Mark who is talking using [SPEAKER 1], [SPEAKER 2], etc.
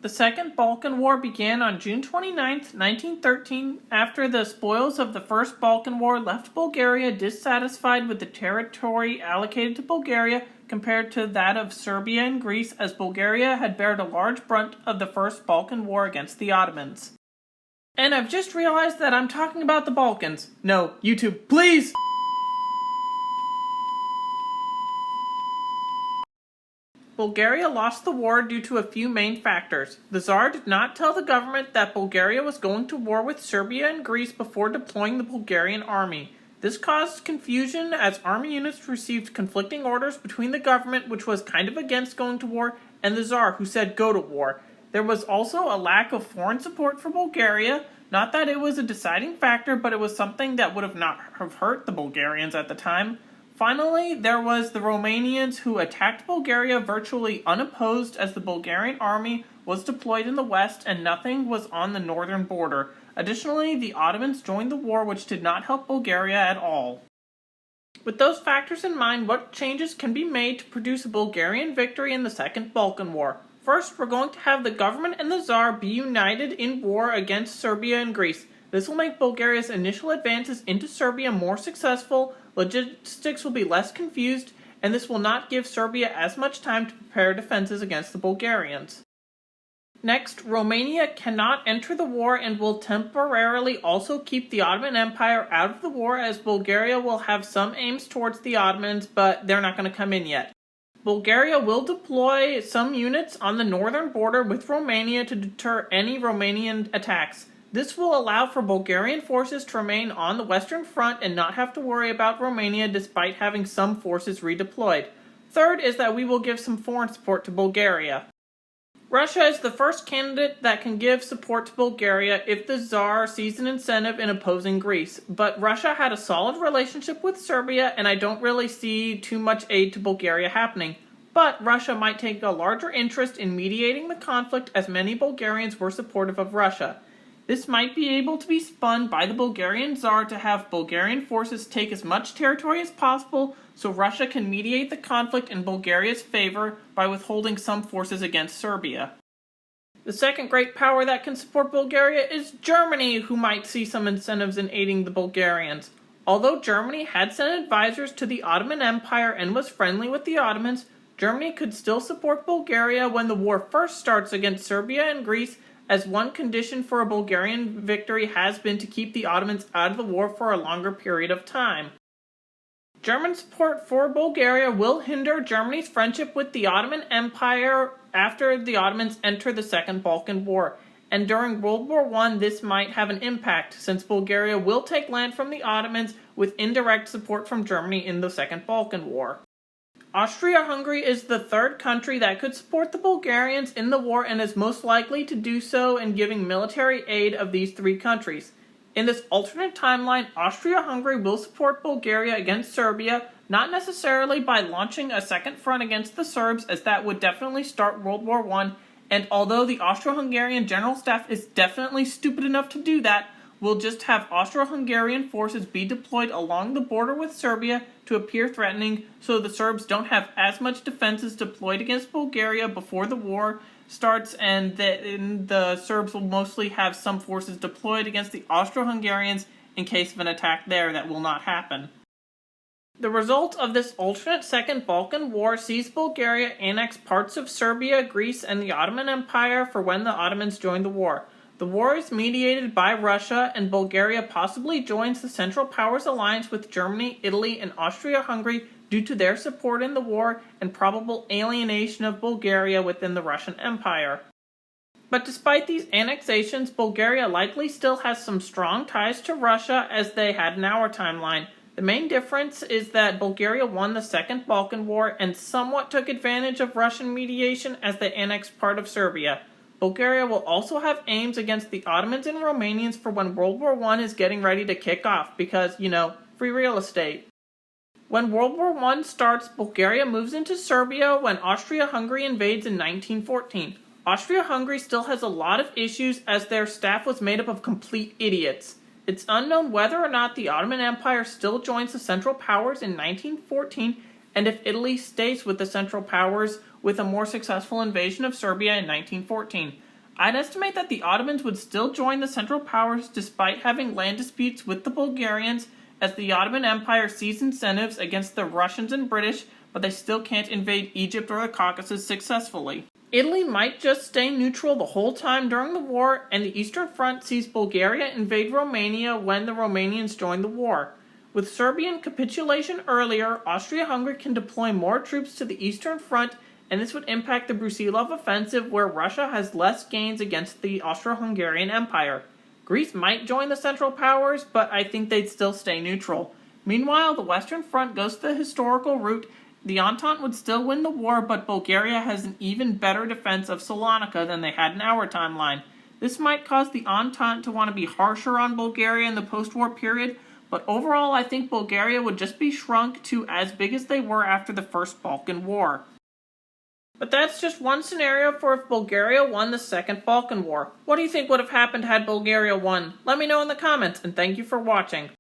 [SPEAKER 1] The Second Balkan War began on June 29, 1913, after the spoils of the First Balkan War left Bulgaria dissatisfied with the territory allocated to Bulgaria compared to that of Serbia and Greece, as Bulgaria had bared a large brunt of the First Balkan War against the Ottomans. And I've just realized that I'm talking about the Balkans. No, YouTube, please! Bulgaria lost the war due to a few main factors. The Tsar did not tell the government that Bulgaria was going to war with Serbia and Greece before deploying the Bulgarian army. This caused confusion as army units received conflicting orders between the government, which was kind of against going to war, and the Tsar, who said go to war. There was also a lack of foreign support for Bulgaria. Not that it was a deciding factor, but it was something that would have not have hurt the Bulgarians at the time. Finally, there was the Romanians, who attacked Bulgaria virtually unopposed as the Bulgarian army was deployed in the west and nothing was on the northern border. Additionally, the Ottomans joined the war, which did not help Bulgaria at all. With those factors in mind, what changes can be made to produce a Bulgarian victory in the Second Balkan War? First, we're going to have the government and the Tsar be united in war against Serbia and Greece. This will make Bulgaria's initial advances into Serbia more successful, logistics will be less confused, and this will not give Serbia as much time to prepare defenses against the Bulgarians. Next, Romania cannot enter the war and will temporarily also keep the Ottoman Empire out of the war, as Bulgaria will have some aims towards the Ottomans, but they're not going to come in yet. Bulgaria will deploy some units on the northern border with Romania to deter any Romanian attacks. This will allow for Bulgarian forces to remain on the Western Front and not have to worry about Romania despite having some forces redeployed. Third is that we will give some foreign support to Bulgaria. Russia is the first candidate that can give support to Bulgaria if the Tsar sees an incentive in opposing Greece, but Russia had a solid relationship with Serbia and I don't really see too much aid to Bulgaria happening. But Russia might take a larger interest in mediating the conflict, as many Bulgarians were supportive of Russia. This might be able to be spun by the Bulgarian Tsar to have Bulgarian forces take as much territory as possible so Russia can mediate the conflict in Bulgaria's favor by withholding some forces against Serbia. The second great power that can support Bulgaria is Germany, who might see some incentives in aiding the Bulgarians. Although Germany had sent advisors to the Ottoman Empire and was friendly with the Ottomans, Germany could still support Bulgaria when the war first starts against Serbia and Greece, as one condition for a Bulgarian victory has been to keep the Ottomans out of the war for a longer period of time. German support for Bulgaria will hinder Germany's friendship with the Ottoman Empire after the Ottomans enter the Second Balkan War, and during World War I this might have an impact, since Bulgaria will take land from the Ottomans with indirect support from Germany in the Second Balkan War. Austria Hungary is the third country that could support the Bulgarians in the war and is most likely to do so in giving military aid of these three countries. In this alternate timeline, Austria Hungary will support Bulgaria against Serbia, not necessarily by launching a second front against the Serbs, as that would definitely start World War I, and although the Austro-Hungarian General Staff is definitely stupid enough to do that, we'll just have Austro-Hungarian forces be deployed along the border with Serbia to appear threatening, so the Serbs don't have as much defenses deployed against Bulgaria before the war starts, and the Serbs will mostly have some forces deployed against the Austro-Hungarians in case of an attack there. That will not happen. The result of this alternate Second Balkan War sees Bulgaria annex parts of Serbia, Greece, and the Ottoman Empire for when the Ottomans joined the war. The war is mediated by Russia, and Bulgaria possibly joins the Central Powers alliance with Germany, Italy, and Austria-Hungary due to their support in the war and probable alienation of Bulgaria within the Russian Empire. But despite these annexations, Bulgaria likely still has some strong ties to Russia, as they had in our timeline. The main difference is that Bulgaria won the Second Balkan War and somewhat took advantage of Russian mediation as they annexed part of Serbia. Bulgaria will also have aims against the Ottomans and Romanians for when World War I is getting ready to kick off, because, free real estate. When World War I starts, Bulgaria moves into Serbia when Austria-Hungary invades in 1914. Austria-Hungary still has a lot of issues as their staff was made up of complete idiots. It's unknown whether or not the Ottoman Empire still joins the Central Powers in 1914, and if Italy stays with the Central Powers with a more successful invasion of Serbia in 1914. I'd estimate that the Ottomans would still join the Central Powers despite having land disputes with the Bulgarians, as the Ottoman Empire sees incentives against the Russians and British, but they still can't invade Egypt or the Caucasus successfully. Italy might just stay neutral the whole time during the war, and the Eastern Front sees Bulgaria invade Romania when the Romanians join the war. With Serbian capitulation earlier, Austria Hungary can deploy more troops to the Eastern Front, and this would impact the Brusilov offensive, where Russia has less gains against the Austro-Hungarian Empire. Greece might join the Central Powers, but I think they'd still stay neutral. Meanwhile, the Western Front goes the historical route. The Entente would still win the war, but Bulgaria has an even better defense of Salonika than they had in our timeline. This might cause the Entente to want to be harsher on Bulgaria in the post-war period, but overall I think Bulgaria would just be shrunk to as big as they were after the First Balkan War. But that's just one scenario for if Bulgaria won the Second Balkan War. What do you think would have happened had Bulgaria won? Let me know in the comments, and thank you for watching.